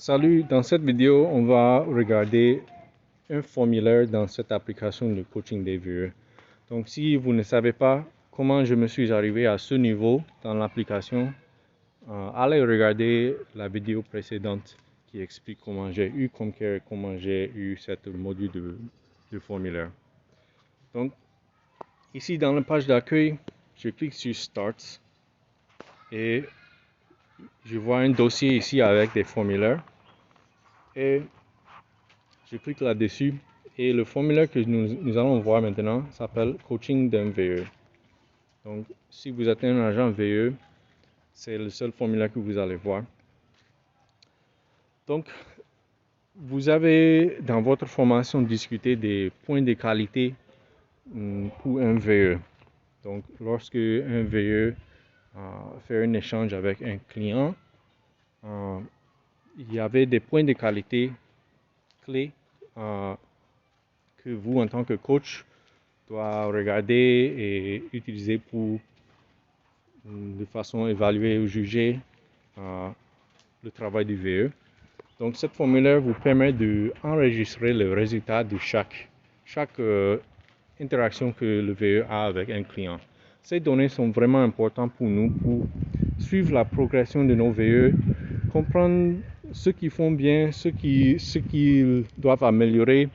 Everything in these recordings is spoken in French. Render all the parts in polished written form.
Salut, dans cette vidéo, on va regarder un formulaire dans cette application de coaching des VE. Donc, si vous ne savez pas comment je me suis arrivé à ce niveau dans l'application, allez regarder la vidéo précédente qui explique comment j'ai eu Comcare et comment j'ai eu cette module de formulaire. Donc, ici dans la page d'accueil, je clique sur Start et je vois un dossier ici avec des formulaires. Et je clique là-dessus et le formulaire que nous allons voir maintenant s'appelle Coaching d'un VE. Donc, si vous êtes un agent VE, c'est le seul formulaire que vous allez voir. Donc, vous avez dans votre formation discuté des points de qualité pour un VE. Donc, lorsque un VE fait un échange avec un client, il y avait des points de qualité clés que vous, en tant que coach, doit regarder et utiliser pour de façon évaluer ou juger le travail du VE. Donc, cette formulaire vous permet d'enregistrer le résultat de chaque interaction que le VE a avec un client. Ces données sont vraiment importantes pour nous pour suivre la progression de nos VE, comprendre ce qu'ils font bien, ce qu'ils doivent améliorer.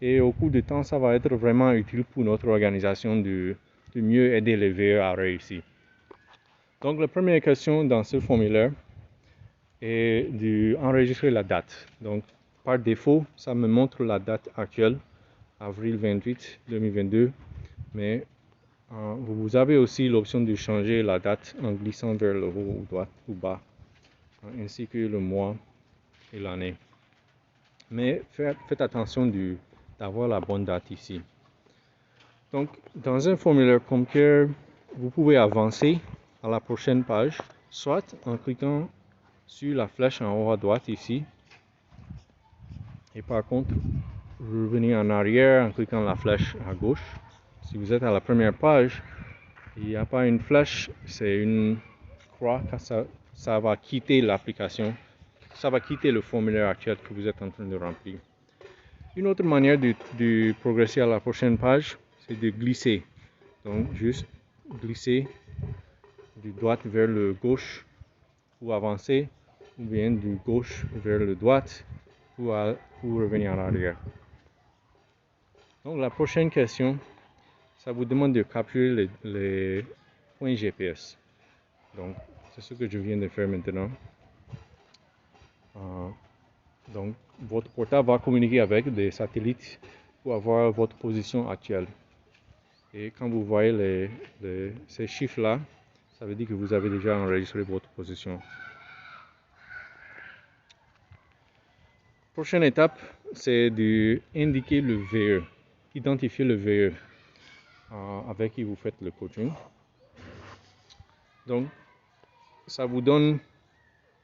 Et au cours du temps, ça va être vraiment utile pour notre organisation de mieux aider les VE à réussir. Donc, la première question dans ce formulaire est d'enregistrer la date. Donc, par défaut, ça me montre la date actuelle, avril 28, 2022. Mais vous avez aussi l'option de changer la date en glissant vers le haut ou droite ou bas, ainsi que le mois et l'année. Mais faites attention d'avoir la bonne date ici. Donc, dans un formulaire Comcare, vous pouvez avancer à la prochaine page, soit en cliquant sur la flèche en haut à droite ici, et par contre, revenir en arrière en cliquant la flèche à gauche. Si vous êtes à la première page, il n'y a pas une flèche, c'est une croix, car ça va quitter l'application, ça va quitter le formulaire actuel que vous êtes en train de remplir. Une autre manière de progresser à la prochaine page, c'est de glisser. Donc, juste glisser du droite vers le gauche pour avancer, ou bien du gauche vers le droite pour revenir en arrière. Donc, la prochaine question, ça vous demande de capturer les points GPS. Donc, c'est ce que je viens de faire maintenant. Donc, votre portable va communiquer avec des satellites pour avoir votre position actuelle. Et quand vous voyez ces chiffres-là, ça veut dire que vous avez déjà enregistré votre position. Prochaine étape, c'est d'indiquer le VE, identifier le VE avec qui vous faites le coaching. Donc, ça vous donne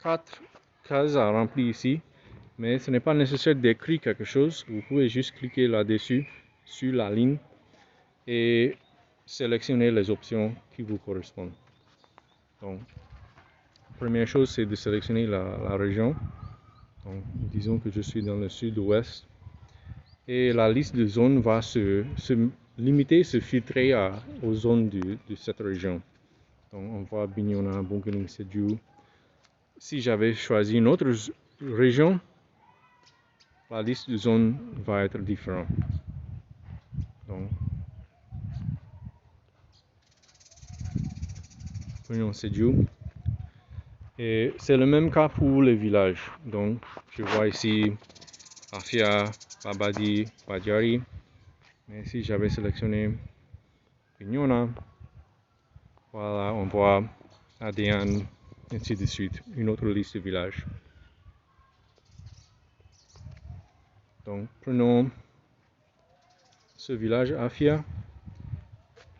4 cases à remplir ici, mais ce n'est pas nécessaire d'écrire quelque chose. Vous pouvez juste cliquer là-dessus, sur la ligne, et sélectionner les options qui vous correspondent. Donc, la première chose, c'est de sélectionner la région. Donc, disons que je suis dans le sud-ouest. Et la liste de zones va se limiter, se filtrer aux zones de cette région. Donc, on voit Bignona, Bounkiling, Sedhiou. Si j'avais choisi une autre région, la liste de zones va être différente. Donc, prenons Sedhiou. Et c'est le même cas pour les villages. Donc, je vois ici Afia, Babadi, Badjari. Mais si j'avais sélectionné Bignona, voilà, on voit Adian, ainsi de suite, une autre liste de villages. Donc, prenons ce village Afia.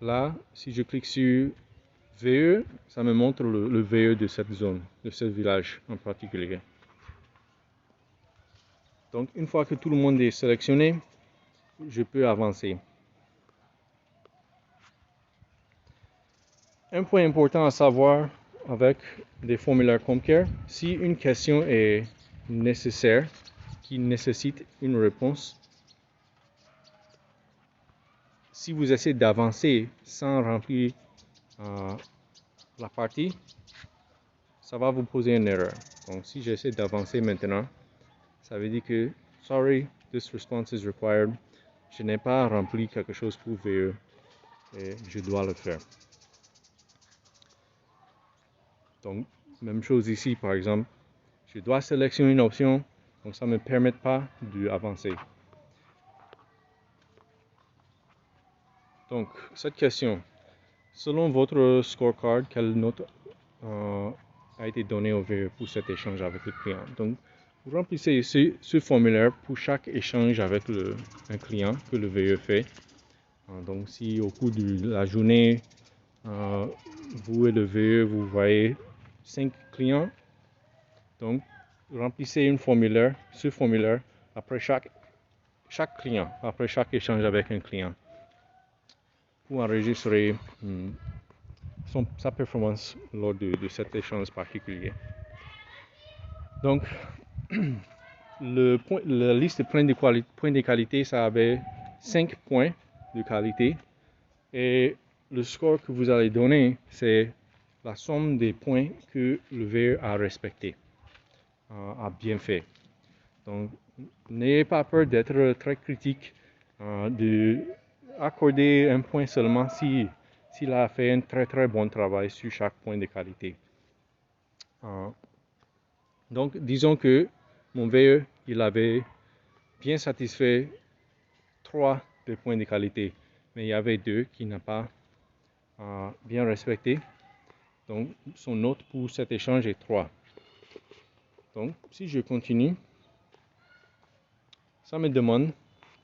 Là, si je clique sur VE, ça me montre le VE de cette zone, de ce village en particulier. Donc, une fois que tout le monde est sélectionné, je peux avancer. Un point important à savoir avec des formulaires Comcare, si une question est nécessaires qui nécessitent une réponse. Si vous essayez d'avancer sans remplir la partie, ça va vous poser une erreur. Donc si j'essaie d'avancer maintenant, ça veut dire que sorry, this response is required. Je n'ai pas rempli quelque chose pour VE et je dois le faire. Donc même chose ici, par exemple, je dois sélectionner une option, donc ça ne me permet pas d'avancer. Donc cette question, selon votre scorecard, quelle note a été donnée au VE pour cet échange avec le client? Donc vous remplissez ici ce formulaire pour chaque échange avec un client que le VE fait. Donc si au cours de la journée, vous et le VE, vous voyez 5 clients, donc remplissez ce formulaire après chaque client, après chaque échange avec un client, pour enregistrer sa performance lors de cet échange particulier. Donc, la liste de points de qualité, ça avait 5 points de qualité. Et le score que vous allez donner, c'est la somme des points que le VE a respecté, a bien fait. Donc, n'ayez pas peur d'être très critique, d'accorder un point seulement s'il a fait un très très bon travail sur chaque point de qualité. Donc, disons que mon VE, il avait bien satisfait 3 des points de qualité, mais il y avait 2 qui n'ont pas bien respecté. Donc, son note pour cet échange est 3. Donc, si je continue, ça me demande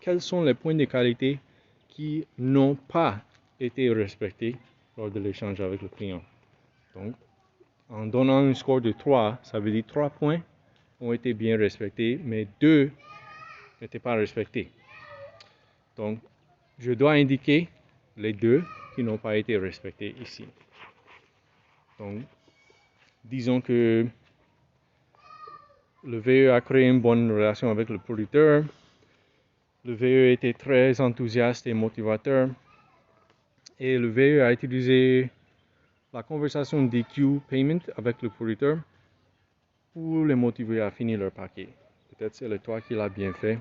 quels sont les points de qualité qui n'ont pas été respectés lors de l'échange avec le client. Donc, en donnant un score de 3, ça veut dire 3 points ont été bien respectés, mais 2 n'étaient pas respectés. Donc, je dois indiquer les 2 qui n'ont pas été respectés ici. Donc, disons que le VE a créé une bonne relation avec le producteur. Le VE était très enthousiaste et motivateur. Et le VE a utilisé la conversation DQ Payment avec le producteur pour les motiver à finir leur paquet. Peut-être c'est le toi qui l'a bien fait,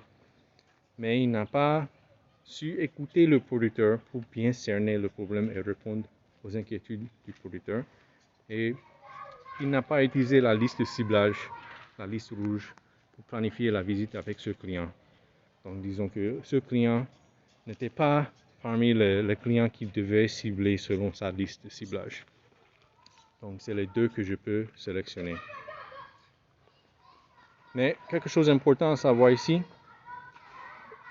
mais il n'a pas su écouter le producteur pour bien cerner le problème et répondre aux inquiétudes du producteur. Et il n'a pas utilisé la liste de ciblage, la liste rouge, pour planifier la visite avec ce client. Donc disons que ce client n'était pas parmi les clients qu'il devait cibler selon sa liste de ciblage. Donc c'est les 2 que je peux sélectionner. Mais quelque chose d'important à savoir ici,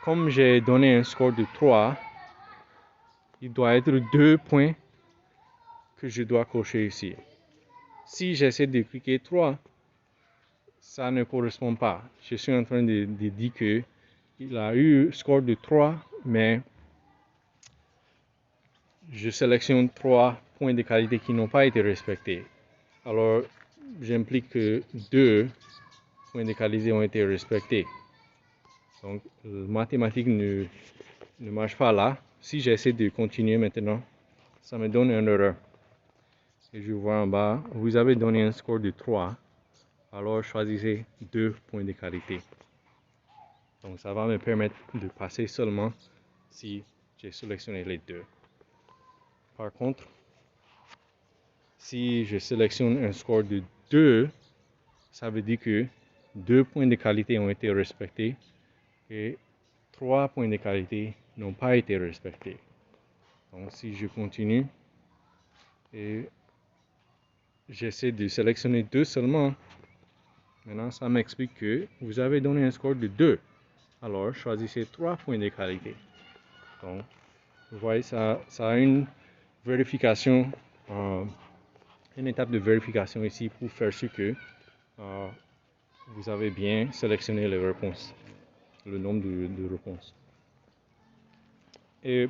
comme j'ai donné un score de 3, il doit être 2 points que je dois cocher ici. Si j'essaie de cliquer 3, ça ne correspond pas. Je suis en train de dire qu'il a eu un score de 3, mais je sélectionne 3 points de qualité qui n'ont pas été respectés. Alors, j'implique que 2 points de qualité ont été respectés. Donc, la mathématique ne marche pas là. Si j'essaie de continuer maintenant, ça me donne une erreur. Et je vois en bas, vous avez donné un score de 3. Alors, choisissez 2 points de qualité. Donc, ça va me permettre de passer seulement si j'ai sélectionné les 2. Par contre, si je sélectionne un score de 2, ça veut dire que 2 points de qualité ont été respectés et 3 points de qualité n'ont pas été respectés. Donc si je continue et j'essaie de sélectionner 2 seulement, maintenant ça m'explique que vous avez donné un score de 2. Alors choisissez 3 points de qualité. Donc vous voyez, ça a une vérification, une étape de vérification ici pour faire sûr que vous avez bien sélectionné les réponses, le nombre de réponses. Et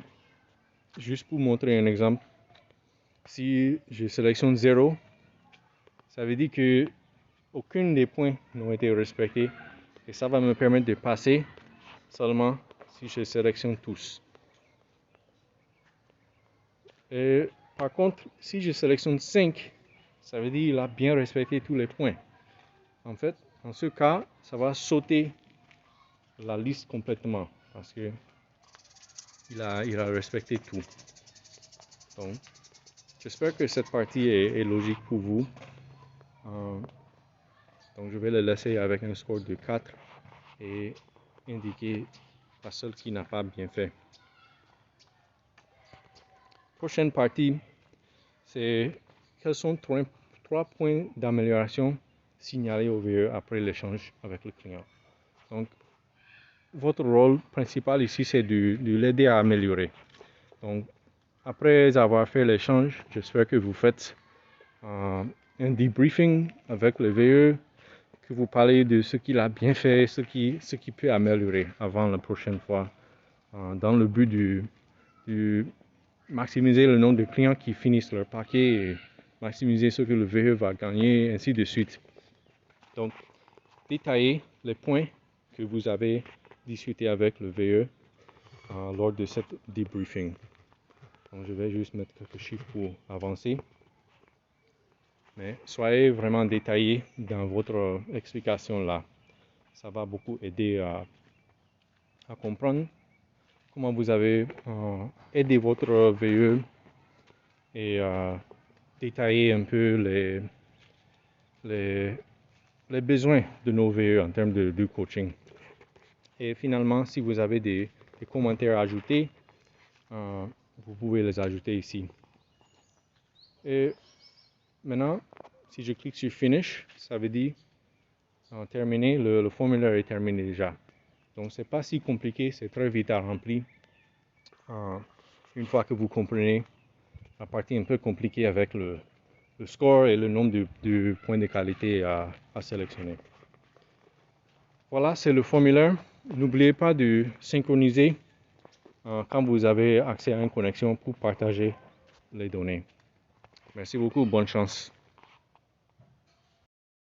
juste pour montrer un exemple, si je sélectionne 0, ça veut dire que aucun des points n'ont été respectés et ça va me permettre de passer seulement si je sélectionne tous. Et par contre, si je sélectionne 5, ça veut dire qu'il a bien respecté tous les points. En fait, dans ce cas, ça va sauter la liste complètement parce que il a respecté tout. Donc, j'espère que cette partie est logique pour vous. Donc, je vais le laisser avec un score de 4 et indiquer la seule qui n'a pas bien fait. Prochaine partie, c'est quels sont 3 points d'amélioration signalés au VE après l'échange avec le client. Donc, votre rôle principal ici, c'est de l'aider à améliorer. Donc, après avoir fait l'échange, j'espère que vous faites un debriefing avec le VE, que vous parlez de ce qu'il a bien fait, ce qui peut améliorer avant la prochaine fois, dans le but de maximiser le nombre de clients qui finissent leur paquet et maximiser ce que le VE va gagner, ainsi de suite. Donc, détaillez les points que vous avez discuté avec le VE lors de cette debriefing. Donc, je vais juste mettre quelques chiffres pour avancer. Mais soyez vraiment détaillé dans votre explication là. Ça va beaucoup aider à comprendre comment vous avez aidé votre VE et détailler un peu les besoins de nos VE en termes de coaching. Et finalement, si vous avez des commentaires à ajouter, vous pouvez les ajouter ici. Et maintenant, si je clique sur Finish, ça veut dire terminé, le formulaire est terminé déjà. Donc, c'est pas si compliqué, c'est très vite à remplir. Une fois que vous comprenez la partie un peu compliquée avec le score et le nombre de points de qualité à sélectionner. Voilà, c'est le formulaire. N'oubliez pas de synchroniser quand vous avez accès à une connexion pour partager les données. Merci beaucoup, bonne chance.